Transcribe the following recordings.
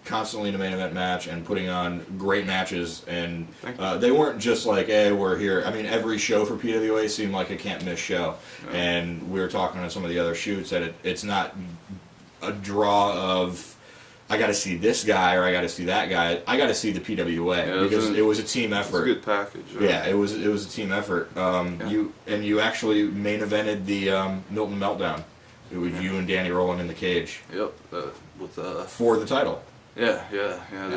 constantly in a main event match and putting on great matches, and they weren't just like, hey, we're here. I mean, every show for PWA seemed like a can't miss show, and we were talking on some of the other shoots that it's not a draw of I got to see this guy or I got to see that guy. I got to see the PWA because it was a team effort. It was a good package. Yeah, it was a team effort. You actually main evented the Milton Meltdown. It was you and Danny Rowland in the cage. Yep, for the title. Yeah.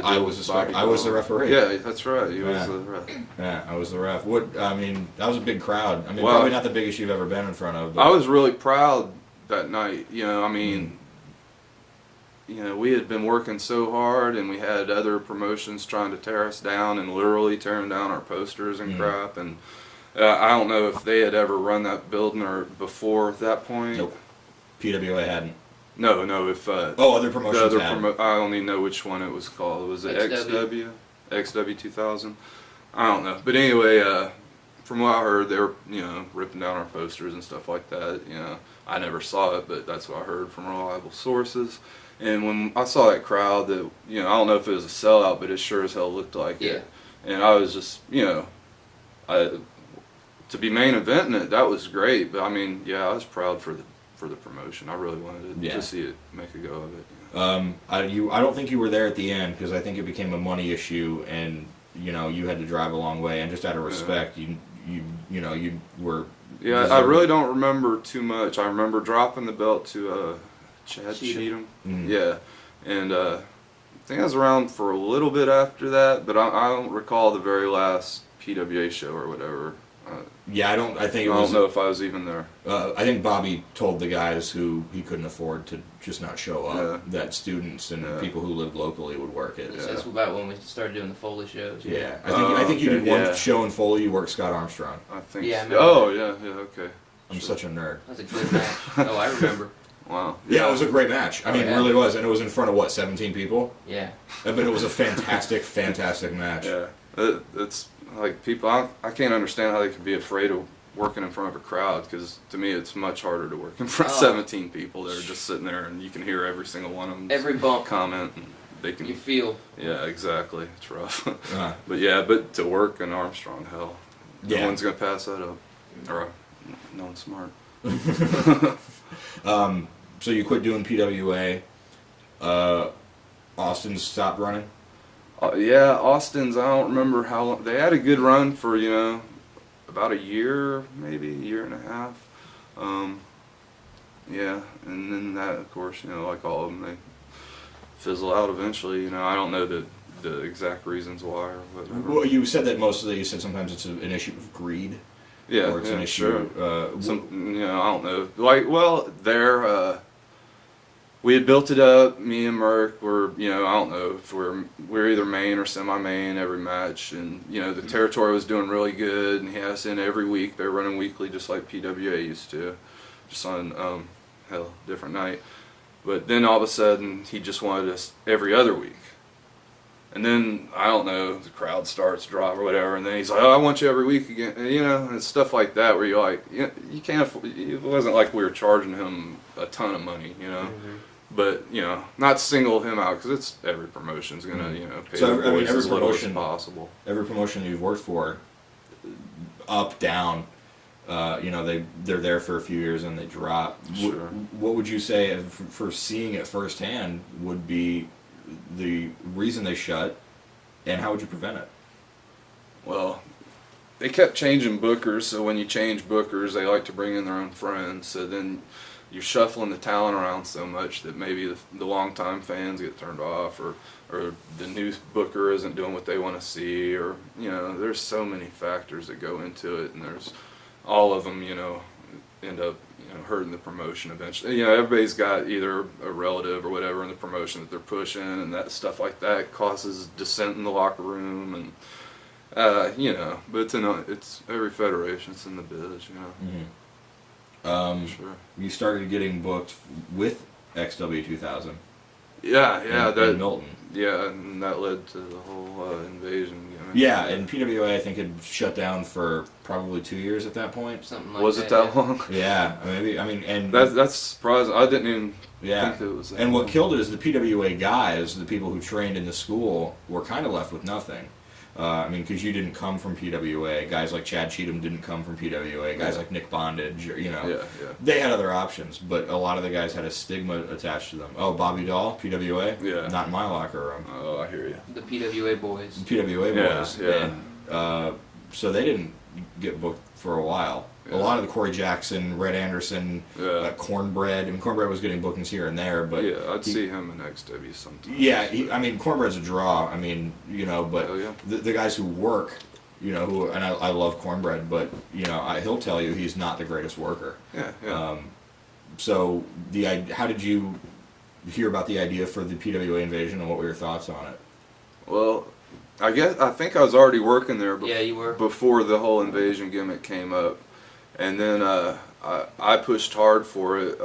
I was the referee. Yeah, that's right. You was the ref. Yeah, I was the ref. I mean, that was a big crowd. I mean, probably not the biggest you've ever been in front of. But I was really proud that night. You know, I mean. You know, we had been working so hard, and we had other promotions trying to tear us down and literally tearing down our posters and crap. And I don't know if they had ever run that building or before that point. Nope. PWA hadn't. No. If other promotions had. I don't even know which one it was called. Was it XW 2000? I don't know. But anyway, from what I heard, they were ripping down our posters and stuff like that. You know, I never saw it, but that's what I heard from reliable sources. And when I saw that crowd, that I don't know if it was a sellout, but it sure as hell looked like it. And I was just, to be main eventing it, that was great. But I mean, I was proud for the promotion. I really wanted to see it make a go of it. I don't think you were there at the end because I think it became a money issue, and you had to drive a long way. And just out of respect, you were. Yeah, I really don't remember too much. I remember dropping the belt to Chad Cheatham. Yeah, and I think I was around for a little bit after that, but I don't recall the very last PWA show or whatever. I don't know if I was even there. I think Bobby told the guys who he couldn't afford to just not show up that students and people who lived locally would work it. That's about when we started doing the Foley shows. Yeah, I think you did one show in Foley. You worked Scott Armstrong. I think. Yeah. Okay. I'm such a nerd. That was a good match. Oh, I remember. Wow. Yeah, it was a great match. I mean, it really was, and it was in front of 17 people. Yeah. But it was a fantastic, fantastic match. Yeah, it's like people. I can't understand how they could be afraid of working in front of a crowd, because to me it's much harder to work in front of 17 people that are just sitting there and you can hear every single one of them. Every bump. Comment. And they can. You feel. Yeah, exactly. It's rough. But to work in Armstrong, hell, no one's gonna pass that up, or no one's smart. So you quit doing PWA. Austin's stopped running? Austin's, I don't remember how long. They had a good run for, about a year, maybe a year and a half. And then that, of course, like all of them, they fizzle out eventually. I don't know the exact reasons why or whatever. Well, you said that you said sometimes it's an issue of greed. Yeah, or it's an issue. Sure. I don't know. We had built it up. Me and Merck were, I don't know if we're either main or semi-main every match, and the territory was doing really good, and he had us in every week. They were running weekly, just like PWA used to, just on different night. But then all of a sudden, he just wanted us every other week. And then, I don't know, the crowd starts to drop or whatever, and then he's like, oh, I want you every week again, and stuff like that, where you're like, you can't afford, it wasn't like we were charging him a ton of money, but, not to single him out, because it's every promotion's going to, pay the boys as little as possible. Every promotion you've worked for, up, down, they're there for a few years and they drop. Sure. What would you say, for seeing it firsthand, would be the reason they shut, and how would you prevent it? Well, they kept changing bookers, so when you change bookers, they like to bring in their own friends, so then you're shuffling the talent around so much that maybe the longtime fans get turned off, or the new booker isn't doing what they want to see, or there's so many factors that go into it, and there's all of them end up hurting the promotion eventually. Everybody's got either a relative or whatever in the promotion that they're pushing, and that stuff like that causes dissent in the locker room, and but it's every federation, it's in the biz, Sure. You started getting booked with XW 2000. Yeah, in Milton. yeah, and that led to the whole invasion. Yeah, and PWA I think had shut down for probably 2 years at that point. Something like Was that. it that yeah. long? Yeah, maybe. I mean, and That's surprising. I didn't even yeah, think it was that and what long. killed it is the PWA guys, the people who trained in the school, were kind of left with nothing. I mean, because you didn't come from PWA. Guys like Chad Cheatham didn't come from PWA. Guys like Nick Bondage, you know, Yeah. they had other options, but a lot of the guys had a stigma attached to them. Oh, Bobby Dahl, PWA? Yeah. Not in my locker room. Oh, I hear you. The PWA boys. PWA Yeah, boys. yeah. And so they didn't get booked for a while. Yeah. A lot of the Corey Jackson, Red Anderson, Yeah. Cornbread. I mean, Cornbread was getting bookings here and there, but Yeah, I'd see him in XW sometimes. yeah, I mean, Cornbread's a draw. I mean, you know, but Oh, yeah. the guys who work, you know, who and I love Cornbread, but you know, he'll tell you he's not the greatest worker. Yeah. So how did you hear about the idea for the PWA invasion, and what were your thoughts on it? Well, I think I was already working there Yeah, you were. before the whole invasion gimmick came up, and then I pushed hard for it.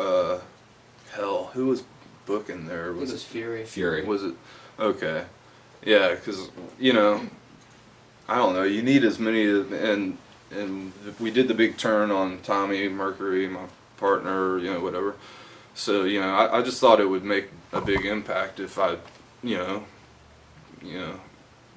Hell, who was booking there? It was Fury. Fury. Was it? Okay. Yeah, because, you know, I don't know, you need as many, and we did the big turn on Tommy Mercury, my partner, you know, whatever. So, you know, I just thought it would make a big impact if I, you know,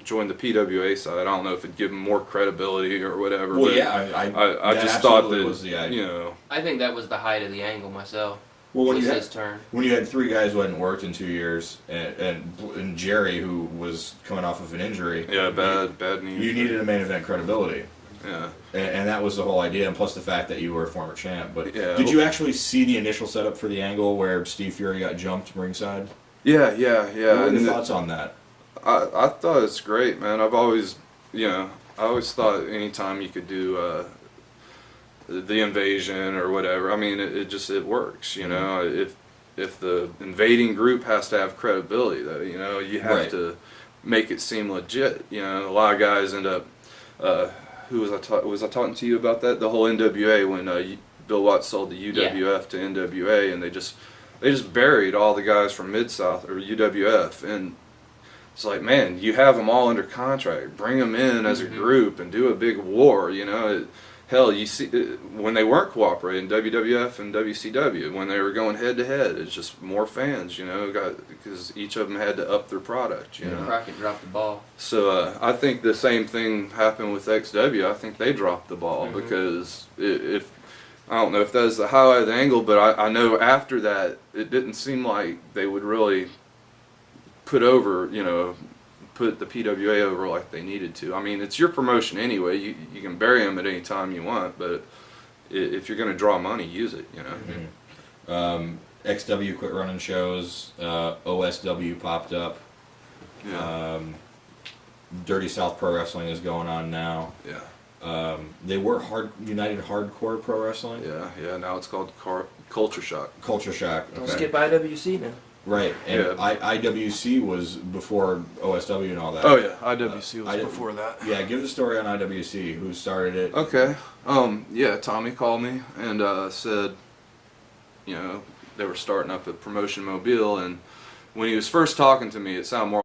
joined the PWA side. I don't know if it'd give them more credibility or whatever. Well, but yeah, I that just thought absolutely that, was the idea. you know, I think that was the height of the angle myself. Well, when was you had, his turn. when you had three guys who hadn't worked in 2 years, and Jerry, who was coming off of an injury, yeah, bad news. you needed a main event credibility. Yeah. And that was the whole idea, and plus the fact that you were a former champ. But Yeah. did you actually see the initial setup for the angle where Steve Fury got jumped ringside? Yeah. What were your And thoughts on that? I thought it's great, man. I've always, you know, I always thought anytime you could do the invasion or whatever, I mean, it works, you know. If the invading group has to have credibility, though, you know, you have Right. to make it seem legit. You know, a lot of guys end up. Who was I talking to you about that? The whole NWA when Bill Watts sold the UWF to NWA, and they just buried all the guys from Mid South or UWF, and it's like, man, you have them all under contract. Bring them in as a group and do a big war. You know, hell, you see when they weren't cooperating, WWF and WCW, when they were going head to head, it's just more fans. You know, because each of them had to up their product. You know. Crockett dropped the ball. So I think the same thing happened with XW. I think they dropped the ball because if I don't know if that was the highlight of the angle, but I know after that it didn't seem like they would really put the PWA over like they needed to. I mean, it's your promotion anyway. You can bury them at any time you want, but if you're going to draw money, use it. You know. XW quit running shows. OSW popped up. Yeah. Dirty South Pro Wrestling is going on now. Yeah. They were United Hardcore Pro Wrestling. Yeah. Now it's called Culture Shock. Culture Shock. Don't Okay. skip IWC now. Right, and Yeah. IWC was before OSW and all that. Oh yeah, IWC was before that. Yeah, give the story on IWC. Who started it? Okay. Yeah, Tommy called me and said, you know, they were starting up a promotion Mobile, and when he was first talking to me, it sounded more